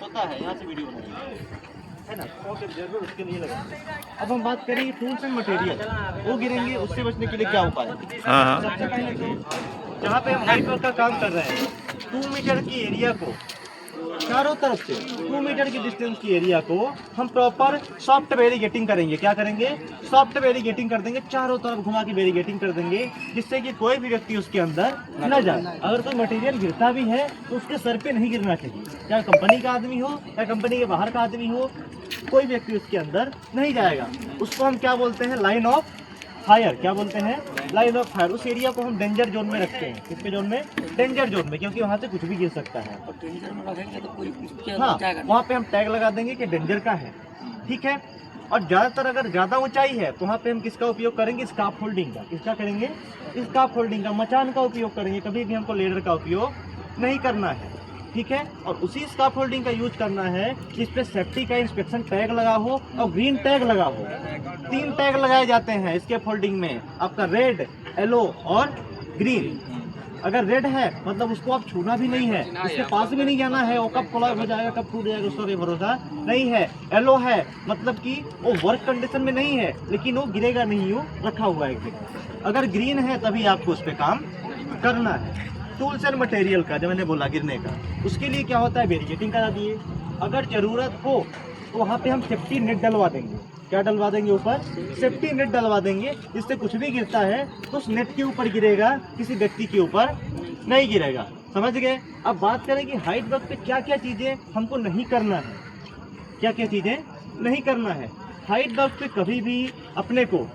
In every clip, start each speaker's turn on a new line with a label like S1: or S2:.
S1: होता है, यहाँ से वीडियो बनाइए, है ना, जरूर उसके लिए लगा। अब हम बात करेंगे टूल्स एंड मटेरियल, वो गिरेंगे, उससे बचने के लिए क्या उपाय है।
S2: हाँ।
S1: सबसे पहले तो जहाँ पे हम हाइट वर्क का काम कर रहे हैं, 2 मीटर की एरिया को चारों तरफ से 2 मीटर की डिस्टेंस की एरिया को हम प्रॉपर सॉफ्ट बैरिगेटिंग करेंगे। क्या करेंगे? सॉफ्ट बैरिगेटिंग कर देंगे, चारों तरफ घुमा के बैरिगेटिंग कर देंगे, जिससे कि कोई भी व्यक्ति उसके अंदर न जाए। अगर कोई मटेरियल गिरता भी है तो उसके सर पे नहीं गिरना चाहिए, चाहे कंपनी का आदमी हो या कंपनी के बाहर का आदमी हो, कोई व्यक्ति उसके अंदर नहीं जाएगा। उसको हम क्या बोलते हैं? Line of fire. क्या बोलते हैं? Line of fire. उस एरिया को हम डेंजर जोन में रखते हैं। किसके जोन में? डेंजर जोन में, क्योंकि वहाँ से कुछ भी गिर सकता है। हाँ, वहाँ पे हम टैग लगा देंगे कि डेंजर का है, ठीक है। और ज़्यादातर अगर ज़्यादा ऊंचाई है तो वहाँ पे हम किसका उपयोग करेंगे? स्कार्फ होल्डिंग का। किसका करेंगे? स्कार्फ होल्डिंग का, मचान का उपयोग करेंगे। कभी भी हमको लेडर का उपयोग नहीं करना है, ठीक है। और उसी स्कार्फ होल्डिंग का यूज करना है जिस पे सेफ्टी का इंस्पेक्शन टैग लगा हो और ग्रीन टैग लगा हो। 3 टैग लगाए जाते हैं इसके फोल्डिंग में, आपका रेड, येलो और ग्रीन। अगर रेड है मतलब उसको आप छूना भी नहीं है, उसके पास भी नहीं जाना है, वो कब कोलैप्स हो जाएगा, कब टूट जाएगा, उसका कोई भरोसा नहीं है। येलो है मतलब कि वो वर्क कंडीशन में नहीं है, लेकिन वो गिरेगा नहीं, यूँ रखा हुआ है। अगर ग्रीन है तभी आपको उस पर काम करना है। टूल्स एंड मटेरियल का जो मैंने बोला गिरने का, उसके लिए क्या होता है? बैरिकेडिंग करा दिए। अगर ज़रूरत हो तो वहाँ पे हम सेफ्टी नेट डलवा देंगे। क्या डलवा देंगे? ऊपर सेफ्टी नेट डलवा देंगे, जिससे कुछ भी गिरता है तो उस नेट के ऊपर गिरेगा, किसी व्यक्ति के ऊपर नहीं गिरेगा। समझ गए? अब बात करें कि हाइट वर्क पे क्या क्या चीज़ें हमको नहीं करना है। क्या क्या चीज़ें नहीं करना है? हाइट वर्क पे कभी भी अपने को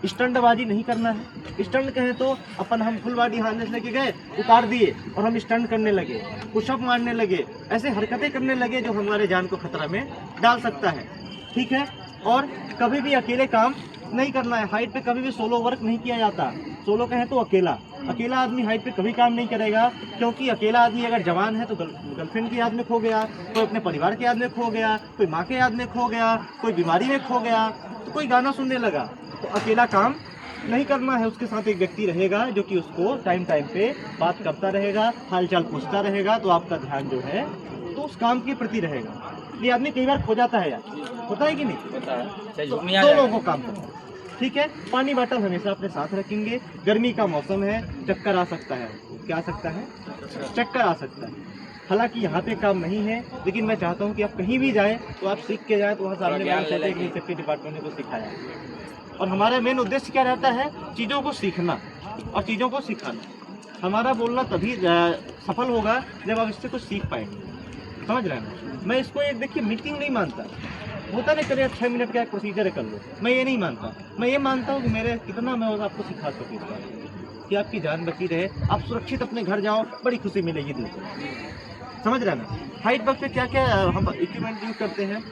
S1: स्टंटबाजी नहीं करना है। स्टंट कहें तो अपन हम फुल बॉडी हार्नेस लेके गए, उतार दिए और हम स्टंट करने लगे, पुशअप मारने लगे, ऐसे हरकतें करने लगे जो हमारे जान को खतरा में डाल सकता है, ठीक है। और कभी भी अकेले काम नहीं करना है। हाइट पे कभी भी सोलो वर्क नहीं किया जाता। सोलो कहें तो अकेला आदमी हाइट पे कभी काम नहीं करेगा, क्योंकि अकेला आदमी अगर जवान है तो गर्लफ्रेंड की याद में खो गया, कोई अपने परिवार की याद में खो गया, कोई माँ के याद में खो गया, कोई बीमारी में खो गया, तो कोई गाना सुनने लगा, तो अकेला काम नहीं करना है। उसके साथ एक व्यक्ति रहेगा जो कि उसको टाइम टाइम पे बात करता रहेगा, हालचाल पूछता रहेगा, तो आपका ध्यान जो है तो उस काम के प्रति रहेगा। ये आदमी कई बार खो जाता है यार, होता है कि नहीं? होता है। तो 2 लोगों को काम करना, ठीक है। पानी बॉटल हमेशा अपने साथ रखेंगे। गर्मी का मौसम है, चक्कर आ सकता है। क्या आ सकता है? चक्कर आ सकता है। हालांकि यहाँ पे काम नहीं है, लेकिन मैं चाहता हूँ कि आप कहीं भी जाएं तो आप सीख के जाएं, तो वहाँ सामने वाले सेफ्टी डिपार्टमेंट ने को सिखाया। और हमारा मेन उद्देश्य क्या रहता है? चीज़ों को सीखना और चीज़ों को सिखाना। हमारा बोलना तभी सफल होगा जब आप इससे कुछ सीख पाएंगे। समझ रहे हैं? मैं इसको एक देखिए मीटिंग नहीं मानता। होता नहीं चलिए 6 मिनट का एक प्रोसीजर कर लो, मैं ये नहीं मानता। मैं ये मानता हूँ कि मेरे कितना मैं आपको सिखा सकूँ इस बात कि आपकी जान बची रहे, आप सुरक्षित अपने घर जाओ, बड़ी खुशी मिलेगी दिल से। समझ रहे हैं ना? हाइट वर्क पे क्या क्या हम इक्विपमेंट यूज करते हैं?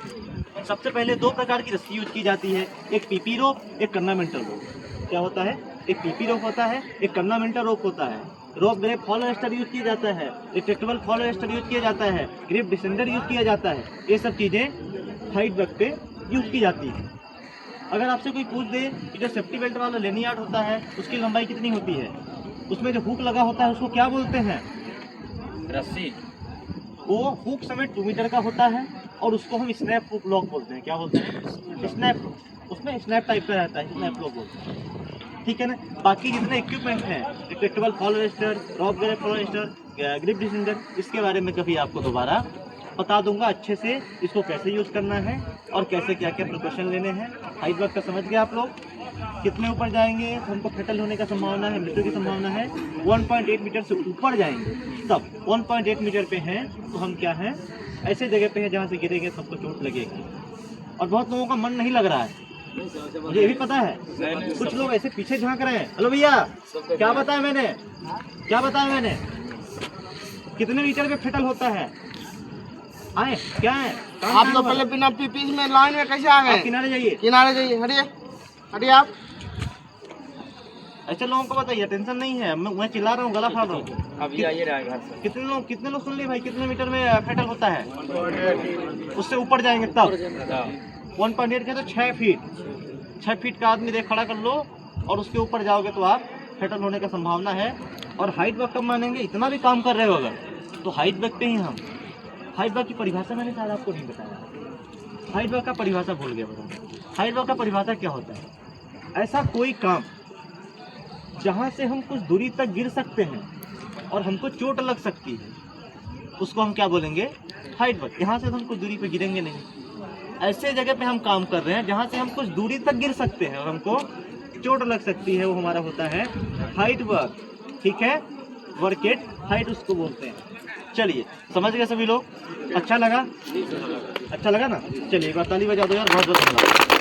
S1: सबसे पहले 2 प्रकार की रस्सी यूज की जाती है, एक पीपी रोप, एक कर्नामेंटल रोप। क्या होता है? एक पीपी रोप होता है, एक कर्नामेंटल रोप होता है। रोप ग्रिप फॉलोएस्टर यूज किया जाता है, रिट्रैक्टेबल फॉलोएस्टर यूज किया जाता है, ग्रिप डिसेंडर यूज किया जाता है। ये सब चीज़ें हाइट वर्क पे यूज की जाती है। अगर आपसे कोई पूछ दे कि जो सेफ्टी बेल्ट वाला लेनियार्ड होता है उसकी लंबाई कितनी होती है, उसमें जो हुक लगा होता है उसको क्या बोलते हैं?
S3: रस्सी।
S1: वो हुक समेत 2 मीटर का होता है और उसको हम स्नैप हुक लॉक बोलते हैं। क्या बोलते हैं? स्नैप। उसमें स्नैप टाइप का रहता है, स्नैप लॉक बोलते हैं, ठीक है ना। बाकी जितने इक्विपमेंट हैं, रिट्रैक्टेबल फॉलोएस्टर, रॉप ग्रिप फॉलोएस्टर, ग्रिप डिसेंडर, इसके बारे में कभी आपको दोबारा बता दूंगा अच्छे से, इसको कैसे यूज़ करना है और कैसे क्या क्या प्रिकॉशन लेने हैं। हाइट वर्क का समझ गए आप लोग? कितने ऊपर जाएंगे तो हमको फटल होने का संभावना है, मृत्यु की संभावना है। 1.8 मीटर से ऊपर जाएंगे तब 1.8 मीटर पे हैं तो हम क्या हैं? ऐसे जगह पे हैं जहाँ से गिरेंगे सबको चोट लगेगी। और बहुत लोगों का मन नहीं लग रहा है, मुझे ये भी पता है। कुछ लोग ऐसे पीछे झांक रहे हैं। हेलो भैया, क्या बताया मैंने? क्या बताया मैंने? कितने मीटर पे फटल होता है? आए क्या है?
S4: आप तो पहले बिना पीपी में लाइन में कैसे आ गए?
S1: किनारे जाइए,
S4: किनारे जाइए, हटिए हटिए आप।
S1: ऐसे लोगों को बताइए, टेंशन नहीं है। मैं चिल्ला रहा हूँ, गला फाड़ रहा हूँ।
S3: अभी आइए रहा घर से।
S1: कितने लोग सुन लिए भाई? कितने मीटर में फटल होता है? उससे ऊपर जाएंगे तब 1.8 के तो 6 फीट। 6 फीट का आदमी देख खड़ा कर लो और उसके ऊपर जाओगे तो आप फटल होने का संभावना है। और हाइट वर्क कब मानेंगे? इतना भी काम कर रहे हो अगर तो हाइट वर्क पे ही हम हाइट वर्क की परिभाषा मैंने शायद आपको नहीं बताया। हाइट वर्क का परिभाषा भूल गया बताओ। हाइट वर्क का परिभाषा क्या होता है? ऐसा कोई काम जहाँ से हम कुछ दूरी तक गिर सकते हैं और हमको चोट लग सकती है, उसको हम क्या बोलेंगे? Height work. यहाँ से तो हम कुछ दूरी पे गिरेंगे नहीं, ऐसे जगह पे हम काम कर रहे हैं जहाँ से हम कुछ दूरी तक गिर सकते हैं और हमको चोट लग सकती है, वो हमारा होता है हाइट वर्क। ठीक है, वर्क एट हाइट उसको बोलते हैं। चलिए समझ गए सभी लोग? अच्छा लगा? अच्छा लगा ना? चलिए एक बार ताली बजा दो यार, बहुत बहुत धन्यवाद।